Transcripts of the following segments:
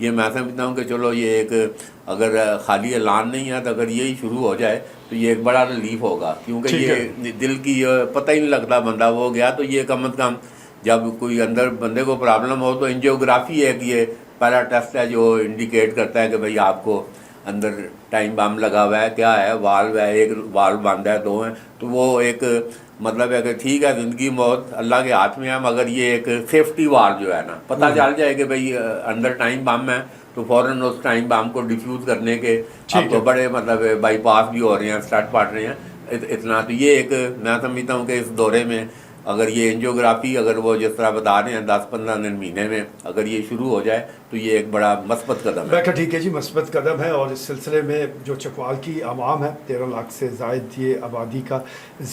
یہ میں سمجھتا ہوں کہ چلو یہ ایک اگر خالی اعلان نہیں ہے تو اگر یہی شروع ہو جائے تو یہ ایک بڑا ریلیف ہوگا، کیونکہ یہ دل کی پتہ ہی نہیں لگتا بندہ وہ گیا، تو یہ کم از کم جب کوئی اندر بندے کو پرابلم ہو تو انجیوگرافی ہے کہ یہ پہلا ٹیسٹ ہے جو انڈیکیٹ کرتا ہے کہ بھئی آپ کو اندر ٹائم بم لگا ہوا ہے، کیا ہے، والو ہے، ایک والو بند ہے، 2 ہیں، تو وہ ایک مطلب ہے کہ ٹھیک ہے زندگی موت اللہ کے ہاتھ میں ہے، مگر یہ ایک سیفٹی وار جو ہے نا، پتہ چل جائے کہ بھئی اندر ٹائم بم ہے تو فوراً اس ٹائم بم کو ڈیفیوز کرنے کے اب تو بڑے مطلب بائی پاس بھی ہو رہے ہیں، اسٹارٹ پڑ رہے ہیں اتنا، تو یہ ایک میں سمجھتا ہوں کہ اس دورے میں اگر یہ انجیوگرافی اگر وہ جس طرح بتا رہے ہیں 10-15 دن مہینے میں اگر یہ شروع ہو جائے تو یہ ایک بڑا مثبت قدم ہے۔ بیٹھا ٹھیک ہے جی، مثبت قدم ہے، اور اس سلسلے میں جو چکوال کی عوام ہے 13 لاکھ سے زائد یہ آبادی کا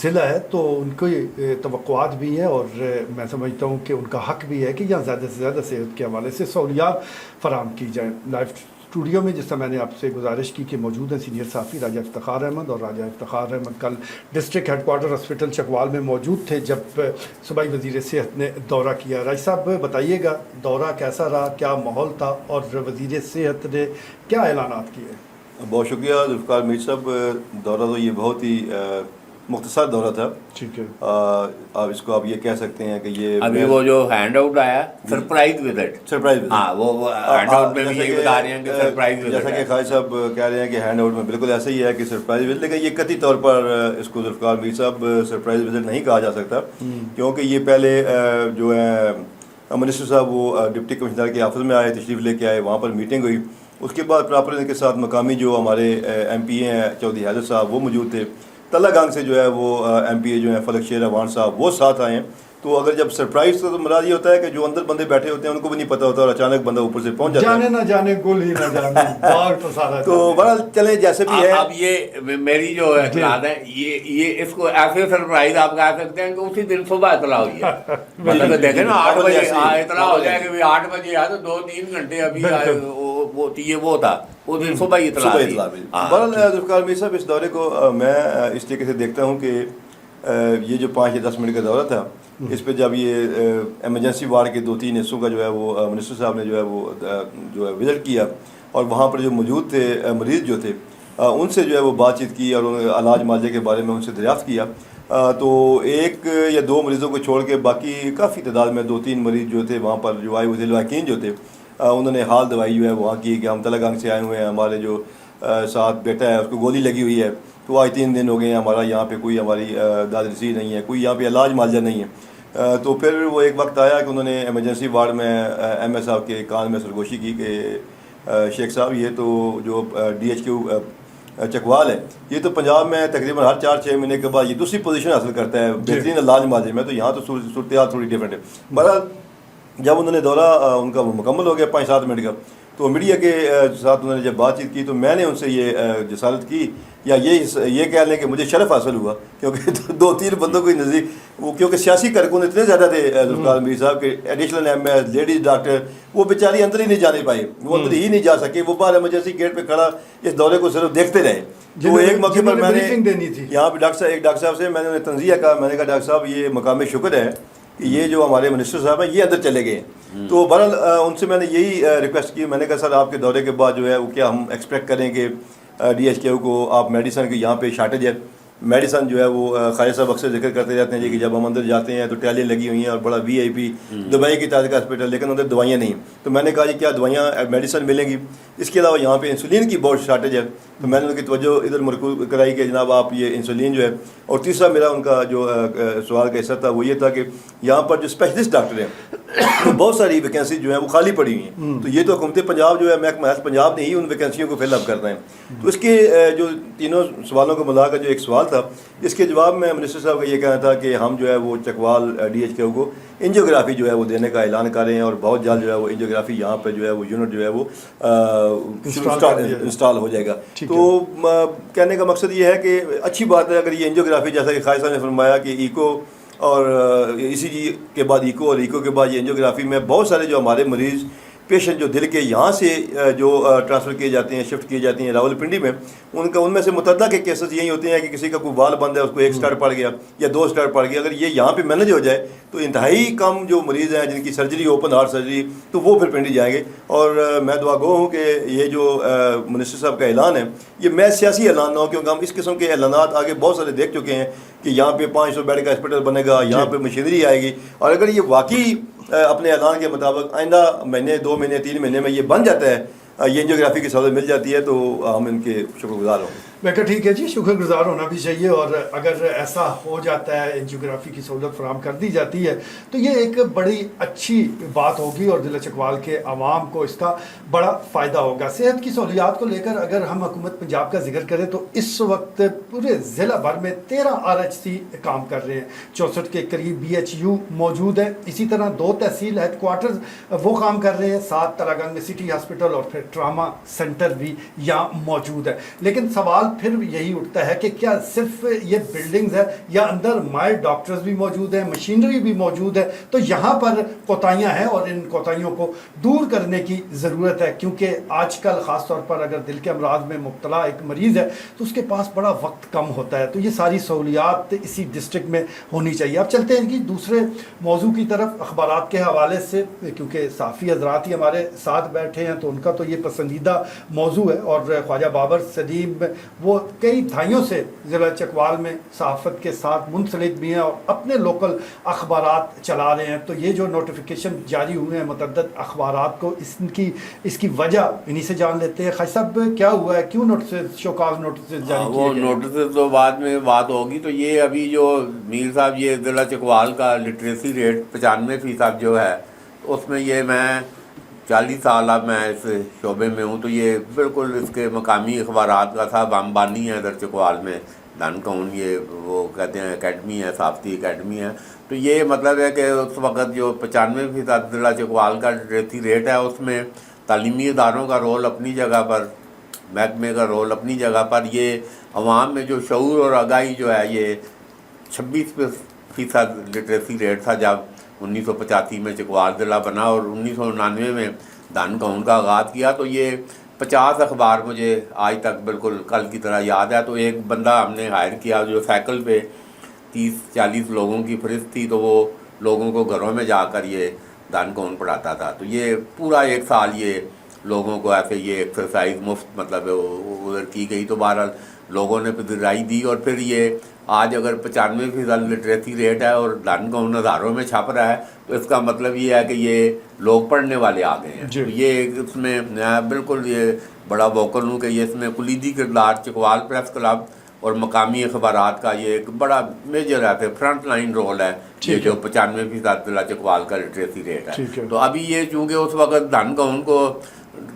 ضلع ہے، تو ان کی توقعات بھی ہیں، اور میں سمجھتا ہوں کہ ان کا حق بھی ہے کہ یہاں زیادہ سے زیادہ صحت کے حوالے سے سہولیات فراہم کی جائیں۔ لائف اسٹوڈیو میں جس طرح میں نے آپ سے گزارش کی کہ موجود ہیں سینئر صحافی راجہ افتخار احمد، اور راجہ افتخار احمد کل district headquarter hospital Chakwal میں موجود تھے جب صوبائی وزیر صحت نے دورہ کیا۔ راج صاحب بتائیے گا دورہ کیسا رہا، کیا ماحول تھا، اور وزیر صحت نے کیا اعلانات کیے؟ بہت شکریہ ذوالفقار میر صاحب، دورہ تو یہ بہت ہی مختصر دورہ تھا، ٹھیک ہے، آپ اس کو آپ یہ کہہ سکتے ہیں کہ یہ ابھی وہ جو ہینڈ آؤٹ آیا سرپرائز وزٹ، ہاں وہ ہینڈ آؤٹ میں بھی یہی بتا رہے ہیں کہ سرپرائز وزٹ، جیسا کہ خالد صاحب کہہ رہے ہیں کہ ہینڈ آؤٹ میں بالکل ایسا ہی ہے کہ سرپرائز وزٹ، لیکن یہ قطعی طور پر اس کو ذوالفقار میر صاحب سرپرائز وزٹ نہیں کہا جا سکتا، کیونکہ یہ پہلے جو ہے منسٹر صاحب وہ ڈپٹی کمشنر کے آفس میں آئے، تشریف لے کے آئے، وہاں پر میٹنگ ہوئی، اس کے بعد پراپر ان کے ساتھ مقامی جو ہمارے ایم پی اے ہیں چودھری حیدر صاحب وہ موجود تھے، تلہ گانگ سے جو ہے وہ ایم پی اے جو ہیں فلک شیر اوان صاحب وہ ساتھ آئے ہیں۔ تو اگر جب سرپرائز تو مراد یہ ہوتا ہے کہ جو اندر بندے بیٹھے ہوتے ہیں ان کو بھی نہیں پتہ ہوتا، اور اچانک بندہ اوپر سے پہنچ جاتا ہے، جانے نہ جانے گل ہی نہ جانے باغ تو سارا تو بہرحال چلیں جیسے بھی ہے۔ اب یہ میری جو اطلاع ہے یہ اس کو ایسے سرپرائز آپ کہہ سکتے ہیں کہ اسی دن صبح اطلاع ہوئی ہے، مطلب دیکھیں نا 8 بجے اطلاع ہو جائے کہ 8 بجے آیا تو 2-3 گھنٹے ابھی وہ تھا وہ دن صبح ہی اطلاع ہوئی۔ بہرحال ذوالفقار میر صاحب اس دورے کو میں اس طریقے سے دیکھتا ہوں کہ یہ جو 5 یا 10 منٹ کا دورہ تھا، اس پہ جب یہ ایمرجنسی وارڈ کے 2-3 حصوں کا جو ہے وہ منسٹر صاحب نے جو ہے وہ جو ہے وزٹ کیا، اور وہاں پر جو موجود تھے مریض جو تھے ان سے جو ہے وہ بات چیت کی، اور علاج معالجے کے بارے میں ان سے دریافت کیا، تو 1 یا 2 مریضوں کو چھوڑ کے باقی کافی تعداد میں 2-3 مریض جو تھے وہاں پر جو آئے ہوئے تھے لواحقین جو تھے، انہوں نے حال دوائی جو ہے وہاں کی کہ ہم تلہ گانگ سے آئے ہوئے ہیں، ہمارے جو ساتھ بیٹا ہے اس کو گولی لگی ہوئی ہے، تو آج 3 دن ہو گئے ہیں، ہمارا یہاں پہ کوئی ہماری داد رسی نہیں ہے، کوئی یہاں پہ علاج معالجہ نہیں ہے۔ تو پھر وہ ایک وقت آیا کہ انہوں نے ایمرجنسی وارڈ میں ایم ایس صاحب کے کان میں سرگوشی کی کہ شیخ صاحب یہ تو جو DHQ چکوال ہے یہ تو پنجاب میں تقریباً ہر 4-6 مہینے کے بعد یہ دوسری پوزیشن حاصل کرتا ہے بہترین علاج معالجے میں، تو یہاں تو صورتحال تھوڑی ڈفرینٹ ہے۔ بہرحال جب انہوں نے دورہ ان کا مکمل ہو گیا 5-7 منٹ کا، تو میڈیا کے ساتھ انہوں نے جب بات چیت کی تو میں نے ان سے یہ جسارت کی، یا یہ کہہ لیں کہ مجھے شرف حاصل ہوا، کیونکہ 2-3 بندوں کو ہی نزدیک وہ، کیونکہ سیاسی کارکن اتنے زیادہ تھے ذوالفقار میر صاحب کے، additional M S, ladies doctor, وہ بیچاری اندر ہی نہیں جانے پائے، وہ اندر ہی نہیں جا سکے، وہ باہر ایمرجنسی گیٹ پہ کھڑا اس دورے کو صرف دیکھتے رہے۔ تو ایک موقع پر میں نے یہاں پہ ایک ڈاکٹر صاحب سے میں نے انہیں تنزیہ کہا، میں نے کہا ڈاکٹر صاحب یہ مقام شکر ہے کہ یہ جو ہمارے منسٹر صاحب ہیں یہ اندر چلے گئے ہیں، تو بہرحال ان سے میں نے یہی ریکویسٹ کی، میں نے کہا سر آپ کے دورے کے بعد جو ہے وہ کیا ہم ایکسپیکٹ کریں کہ DHQ کو آپ میڈیسن کی یہاں پہ شارٹیج ہے، میڈیسن جو ہے وہ خالد صاحب اکثر ذکر کرتے رہتے ہیں کہ جب ہم اندر جاتے ہیں تو ٹیلیاں لگی ہوئی ہیں اور بڑا VIP دبئی کی طرح کا ہاسپٹل، لیکن اندر دوائیاں نہیں، تو میں نے کہا جی کیا دوائیاں میڈیسن ملیں گی؟ اس کے علاوہ یہاں پہ انسولین کی بہت شارٹیج ہے، تو میں نے ان کی توجہ ادھر مرکوز کرائی کہ جناب آپ یہ انسولین جو ہے، اور تیسرا میرا ان کا جو سوال کا حصہ تھا وہ یہ تھا کہ یہاں پر جو اسپیشلسٹ ڈاکٹر ہیں تو بہت ساری ویکینسی جو ہیں وہ خالی پڑی ہوئی ہیں، تو یہ تو حکومت پنجاب جو ہے محکمہ ہیلتھ پنجاب نے ہی ان ویکینسیوں کو فل اپ کرنا ہے۔ تو اس کے جو تینوں سوالوں کو ملا کر جو ایک سوال تھا، اس کے جواب میں منسٹر صاحب کا یہ کہنا تھا کہ ہم جو ہے وہ چکوال DHQ کو انجیوگرافی جو ہے وہ دینے کا اعلان کر رہے ہیں، اور بہت جلد جو ہے وہ انجیوگرافی یہاں پہ جو ہے وہ یونٹ جو ہے وہ انسٹال ہو جائے گا۔ تو کہنے کا مقصد یہ ہے کہ اچھی بات ہے اگر یہ انجیوگرافی، جیسا کہ خالد صاحب نے فرمایا کہ ایکو اور ECG کے بعد ایکو، اور ایکو کے بعد یہ انجیوگرافی میں بہت سارے جو ہمارے مریض پیشنٹ جو دل کے یہاں سے جو ٹرانسفر کیے جاتے ہیں، شفٹ کیے جاتی ہیں راولپنڈی میں، ان میں سے متعدد کے کیسز یہی ہوتے ہیں کہ کسی کا کوئی وال بند ہے، اس کو 1 اسٹار پڑ گیا یا 2 اسٹار پڑ گیا. اگر یہ یہاں پہ مینج ہو جائے تو انتہائی کم جو مریض ہیں جن کی سرجری اوپن ہارٹ سرجری، تو وہ پھر پنڈی جائیں گے. اور میں دعا گو ہوں کہ یہ جو منسٹر صاحب کا اعلان ہے یہ میں سیاسی اعلان نہ ہو، کیونکہ ہم اس قسم کے اعلانات آگے بہت سارے دیکھ چکے ہیں کہ یہاں پہ 500 بیڈ کا ہاسپٹل بنے گا، یہاں پہ مشینری آئے گی. اور اگر یہ واقعی اپنے اعلان کے مطابق آئندہ مہینے 2 مہینے 3 مہینے میں یہ بن جاتا ہے، یہ اینجیوگرافی کی سہولت مل جاتی ہے، تو ہم ان کے شکر گزار ہوں گے. میں کہا ٹھیک ہے جی، شکر گزار ہونا بھی چاہیے. اور اگر ایسا ہو جاتا ہے، اینجیوگرافی کی سہولت فراہم کر دی جاتی ہے، تو یہ ایک بڑی اچھی بات ہوگی اور ضلع چکوال کے عوام کو اس کا بڑا فائدہ ہوگا. صحت کی سہولیات کو لے کر اگر ہم حکومت پنجاب کا ذکر کریں تو اس وقت پورے ضلع بھر میں 13 RHC کام کر رہے ہیں. 64 کے قریب BHU موجود ہے. اسی طرح 2 تحصیل ہیڈ کوارٹرز وہ کام کر رہے ہیں. 7 تراگنگ میں سٹی ہاسپٹل اور پھر ٹراما سینٹر بھی یہاں موجود ہے. لیکن سوال پھر یہی اٹھتا ہے کہ کیا صرف یہ بلڈنگز ہے یا اندر ماہر ڈاکٹرز بھی موجود ہیں، مشینری بھی موجود ہے؟ تو یہاں پر کوتاہیاں ہیں اور ان کوتاہیوں کو دور کرنے کی ضرورت ہے. کیونکہ آج کل خاص طور پر اگر دل کے امراض میں مبتلا ایک مریض ہے تو اس کے پاس بڑا وقت کم ہوتا ہے. تو یہ ساری سہولیات اسی ڈسٹرکٹ میں ہونی چاہیے. اب چلتے ہیں کہ دوسرے موضوع کی طرف، اخبارات کے حوالے سے، کیونکہ صحافی حضرات ہی ہمارے ساتھ بیٹھے ہیں تو ان کا تو یہ پسندیدہ موضوع ہے. اور خواجہ بابر سلیم وہ کئی دہائیوں سے ضلع چکوال میں صحافت کے ساتھ منسلک بھی ہیں اور اپنے لوکل اخبارات چلا رہے ہیں. تو یہ جو نوٹیفیکیشن جاری ہوئے ہیں متعدد اخبارات کو، اس کی وجہ انہی سے جان لیتے ہیں. خواجہ صاحب کیا ہوا ہے، کیوں نوٹسز شوکاز نوٹسز جاری کیے وہ گئے؟ نوٹسز تو بعد میں بات ہوگی. تو یہ ابھی جو میر صاحب یہ ضلع چکوال کا لٹریسی ریٹ 95% جو ہے، اس میں یہ میں 40 سال اب میں اس شعبے میں ہوں، تو یہ بالکل اس کے مقامی اخبارات کا صاحب امبانی ہے ادھر چکوال میں. دھن کون یہ وہ کہتے ہیں اکیڈمی ہے، صحافتی اکیڈمی ہے. تو یہ مطلب ہے کہ اس وقت جو 95% ضلع چکوال کا لٹریسی ریٹ ہے، اس میں تعلیمی اداروں کا رول اپنی جگہ پر، محکمے کا رول اپنی جگہ پر، یہ عوام میں جو شعور اور آگاہی جو ہے، یہ 26% لٹریسی ریٹ تھا جب 1985 میں چکوال ضلع بنا اور 1999 میں دھن کون کا آغاز کیا. تو یہ 50 اخبار مجھے آج تک بالکل کل کی طرح یاد ہے. تو ایک بندہ ہم نے ہائر کیا جو سائیکل پہ 30-40 لوگوں کی فہرست تھی، تو وہ لوگوں کو گھروں میں جا کر یہ دھن کون پڑھاتا تھا. تو یہ پورا 1 سال یہ لوگوں کو ایسے یہ ایکسرسائز مفت مطلب ادھر کی گئی. تو بہرحال لوگوں نے پذیرائی دی. اور پھر یہ آج اگر 95% لٹریسی ریٹ ہے اور دھن کون ہزاروں میں چھپ رہا ہے، تو اس کا مطلب یہ ہے کہ یہ لوگ پڑھنے والے آ گئے ہیں. تو یہ اس میں میں بالکل یہ بڑا ووکل ہوں کہ یہ اس میں کلیدی کردار چکوال پریس کلب اور مقامی اخبارات کا یہ ایک بڑا میجر ہے، فرنٹ لائن رول ہے یہ جو 95% ضلع چکوال کا لٹریسی ریٹ ہے. تو ابھی یہ چونکہ اس وقت دھن کون کو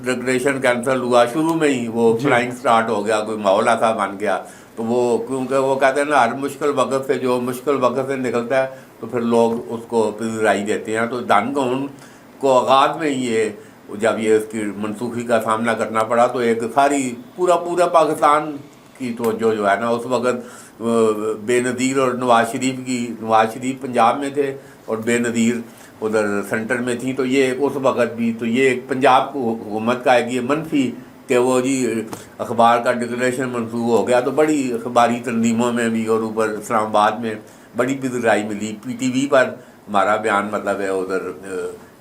ریگولیشن کینسل ہوا، شروع میں ہی وہ فلائنگ سٹارٹ ہو گیا، کوئی ماحول ایسا بن گیا. تو وہ کیونکہ وہ کہتے ہیں نا ہر مشکل وقت سے جو مشکل وقت سے نکلتا ہے تو پھر لوگ اس کو پذیرائی دیتے ہیں. تو دھن کون کو آغاز میں یہ جب یہ اس کی منسوخی کا سامنا کرنا پڑا تو ایک ساری پورا پاکستان کی توجہ جو ہے نا اس وقت بے نظیر، اور نواز شریف پنجاب میں تھے اور بے نظیر ادھر سینٹر میں تھیں. تو یہ اس وقت بھی تو یہ ایک پنجاب کو حکومت کا ایک یہ منفی کہ وہ جی اخبار کا ڈکلیریشن منسوخ ہو گیا. تو بڑی اخباری تنظیموں میں بھی اور اوپر اسلام آباد میں بڑی پذیرائی ملی. PTV پر ہمارا بیان مطلب ہے ادھر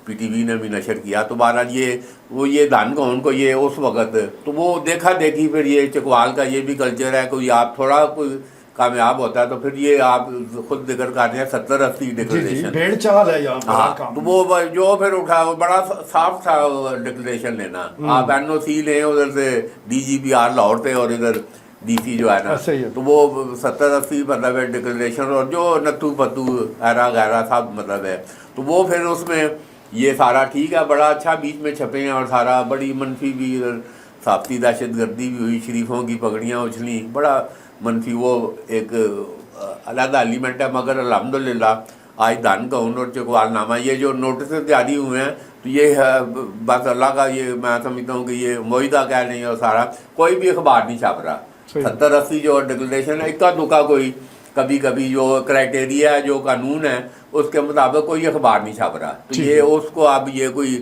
PTV نے بھی نشر کیا. تو بہرحال یہ دھن کون کو یہ اس وقت تو وہ دیکھا دیکھی پھر یہ چکوال کا یہ بھی کلچر ہے کوئی آپ تھوڑا کوئی کامیاب ہوتا ہے تو پھر یہ آپ خود ذکر کر رہے ہیں 70-80 ڈکلیریشن بھیڑ چال ہے یہاں پر. تو وہ جو پھر اٹھا وہ بڑا صاف تھا ڈکلیریشن لینا. آپ NOC لیں ادھر سے DGPR لاہور سے اور ادھر DC جو ہے نا، تو وہ 70-80 مطلب ہے ڈکلیریشن اور جو نتو پتو ایرا غیرہ سب مطلب ہے. تو وہ پھر اس میں یہ سارا ٹھیک ہے بڑا اچھا بیچ میں چھپے ہیں اور سارا بڑی منفی بھی صحافتی دہشت گردی بھی ہوئی، شریفوں کی پگڑیاں اچھلیں، بڑا منفی وہ ایک علیحدہ ایلیمنٹ ہے. مگر الحمدللہ آج دھن کون اور چکوال نامہ یہ جو نوٹسز جاری ہوئے ہیں تو یہ بس اللہ کا یہ میں سمجھتا ہوں کہ یہ معاہدہ کہہ نہیں اور سارا کوئی بھی اخبار نہیں چھاپ رہا. 70-80 جو ڈکلیریشن ہے اکا دکا کوئی کبھی جو کرائٹیریا ہے جو قانون ہے اس کے مطابق کوئی اخبار نہیں چھاپ رہا. تو یہ اس کو اب یہ کوئی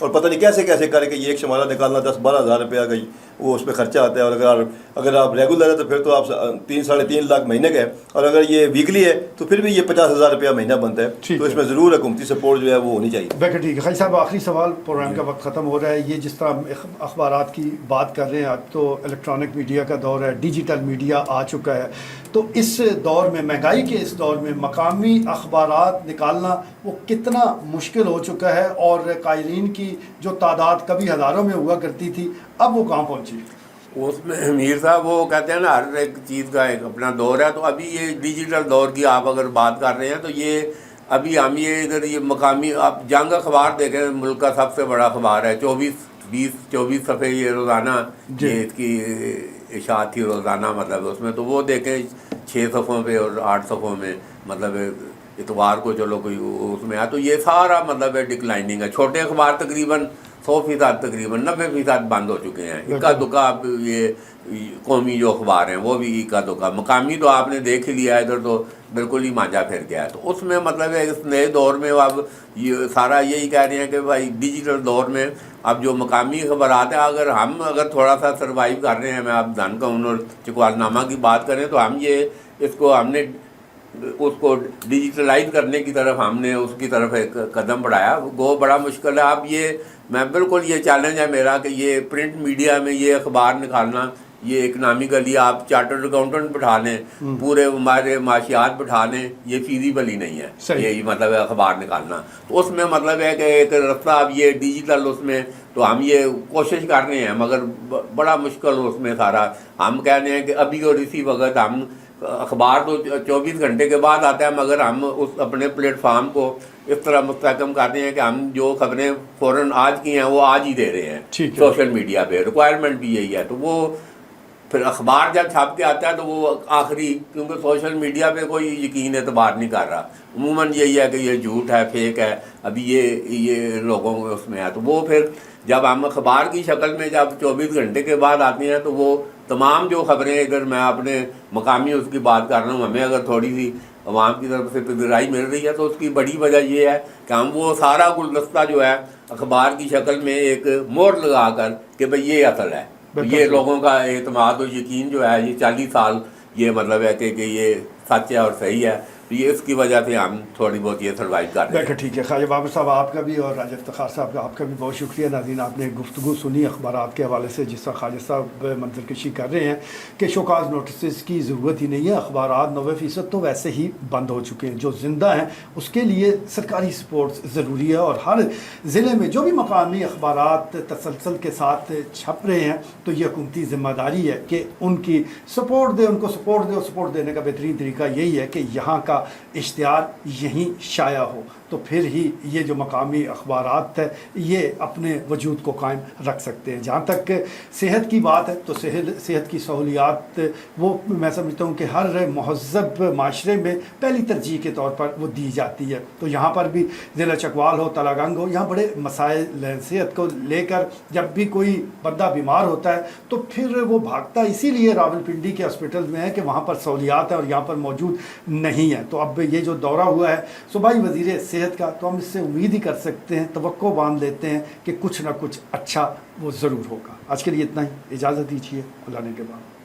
اور پتہ نہیں کیسے کیسے کر کے یہ ایک شمارہ نکالنا 10-12 ہزار روپیہ کا وہ اس پہ خرچہ آتا ہے. اور اگر آپ ریگولر ہے تو پھر تو آپ 3-3.5 لاکھ مہینے کا ہے, اور اگر یہ ویکلی ہے تو پھر بھی یہ 50,000 روپیہ مہینہ بنتا ہے. تو اس میں ضرور حکومتی سپورٹ جو ہے وہ ہونی چاہیے. بالکل ٹھیک ہے. خالی صاحب آخری سوال, پروگرام کا وقت ختم ہو رہا ہے. یہ جس طرح اخبارات کی بات کر رہے ہیں, اب تو الیکٹرانک میڈیا کا دور ہے, ڈیجیٹل میڈیا آ چکا ہے, تو اس دور میں, مہنگائی کے اس دور میں مقامی اخبارات نکالنا وہ کتنا مشکل ہو چکا ہے, اور قائلین کی جو تعداد کبھی ہزاروں میں ہوا کرتی تھی اب وہ کہاں پہنچی؟ اس میں میر صاحب وہ کہتے ہیں نا ہر ایک چیز کا ایک اپنا دور ہے. تو ابھی یہ ڈیجیٹل دور کی آپ اگر بات کر رہے ہیں تو یہ ابھی ہم یہ ادھر یہ مقامی آپ جنگ اخبار دیکھیں, ملک کا سب سے بڑا اخبار ہے, 24 صفحے یہ روزانہ یہ اس کی اشاعت تھی روزانہ, مطلب اس میں تو وہ دیکھیں 6 صفحوں پہ اور 8 صفحوں میں, مطلب اتوار کو چلو کوئی اس میں ہے. تو یہ سارا مطلب ڈکلائننگ ہے. چھوٹے اخبار تقریباً 100%, تقریباً 90% بند ہو چکے ہیں. اکا دکا اب یہ قومی جو اخبار ہیں وہ بھی اکا دکا, مقامی تو آپ نے دیکھ ہی لیا, ادھر تو بالکل ہی مانجا پھر گیا ہے. تو اس میں مطلب ہے اس نئے دور میں اب یہ سارا یہی کہہ رہے ہیں کہ بھائی ڈیجیٹل دور میں اب جو مقامی خبرات ہیں, اگر تھوڑا سا سروائیو کر رہے ہیں, میں آپ دھن کا اور چکوال نامہ کی بات کریں تو ہم یہ اس کو ڈیجیٹلائز کرنے کی طرف ہم نے اس کی طرف ایک قدم بڑھایا. وہ بڑا مشکل ہے. اب میں بالکل یہ چیلنج ہے میرا کہ یہ پرنٹ میڈیا میں یہ اخبار نکالنا, یہ اکنامیکلی آپ چارٹرڈ اکاؤنٹنٹ بٹھا لیں, پورے ہمارے معاشیات بٹھا لیں, یہ فیزیبل ہی نہیں ہے یہی مطلب ہے اخبار نکالنا. تو اس میں مطلب ہے کہ ایک رستہ اب یہ ڈیجیٹل اس میں تو ہم یہ کوشش کر رہے ہیں, مگر بڑا مشکل اس میں سارا. ہم کہہ رہے ہیں کہ ابھی اور اسی وقت ہم اخبار تو 24 گھنٹے کے بعد آتا ہے, مگر ہم اس اپنے پلیٹ فارم کو اس طرح مستحکم کرتے ہیں کہ ہم جو خبریں فوراً آج کی ہیں وہ آج ہی دے رہے ہیں سوشل میڈیا پہ. ریکوائرمنٹ بھی یہی ہے. تو وہ پھر اخبار جب چھاپ کے آتا ہے تو وہ آخری, کیونکہ سوشل میڈیا پہ کوئی یقین اعتبار نہیں کر رہا, عموماً یہی ہے کہ یہ جھوٹ ہے, فیک ہے, ابھی یہ لوگوں کو اس میں ہے. تو وہ پھر جب ہم اخبار کی شکل میں جب 24 گھنٹے کے بعد آتے ہیں تو وہ تمام جو خبریں, ادھر میں اپنے مقامی اس کی بات کر رہا ہوں, ہمیں اگر تھوڑی سی عوام کی طرف سے پذیرائی مل رہی ہے تو اس کی بڑی وجہ یہ ہے کہ ہم وہ سارا گلدستہ جو ہے اخبار کی شکل میں ایک مور لگا کر کہ بھئی یہ اصل ہے, یہ لوگوں کا اعتماد و یقین جو ہے یہ 40 سال یہ مطلب ہے کہ یہ سچ ہے اور صحیح ہے. یہ اس کی وجہ سے ہم تھوڑی بہت یہ سروائیو کر رہے ہیں. ٹھیک ہے. خواجہ بابر صاحب آپ کا بھی اور راجہ افتخار صاحب کا آپ کا بھی بہت شکریہ. ناظرین آپ نے گفتگو سنی اخبارات کے حوالے سے, جس طرح خواجہ صاحب منظر کشی کر رہے ہیں کہ شوکاز نوٹسز کی ضرورت ہی نہیں ہے, اخبارات 90% تو ویسے ہی بند ہو چکے ہیں. جو زندہ ہیں اس کے لیے سرکاری سپورٹ ضروری ہے, اور ہر ضلع میں جو بھی مقامی اخبارات تسلسل کے ساتھ چھپ رہے ہیں تو یہ حکومتی ذمہ داری ہے کہ ان کی سپورٹ دے, ان کو سپورٹ دے. اور سپورٹ دینے کا بہترین طریقہ یہی ہے کہ یہاں کا اشتہار یہیں شائع ہو, تو پھر ہی یہ جو مقامی اخبارات ہے یہ اپنے وجود کو قائم رکھ سکتے ہیں. جہاں تک صحت کی بات ہے تو صحت کی سہولیات وہ میں سمجھتا ہوں کہ ہر مہذب معاشرے میں پہلی ترجیح کے طور پر وہ دی جاتی ہے. تو یہاں پر بھی ضلع چکوال ہو, تلا گنگ ہو, یہاں بڑے مسائل صحت کو لے کر جب بھی کوئی بندہ بیمار ہوتا ہے تو پھر وہ بھاگتا اسی لیے راولپنڈی کے ہاسپٹل میں ہے کہ وہاں پر سہولیات ہیں اور یہاں پر موجود نہیں ہے. تو اب یہ جو دورہ ہوا ہے صوبائی وزیر صحت کا, تو ہم اس سے امید ہی کر سکتے ہیں, توقع باندھ لیتے ہیں کہ کچھ نہ کچھ اچھا وہ ضرور ہوگا. آج کے لیے اتنا ہی, اجازت دیجیے, اللہ نے کے بعد.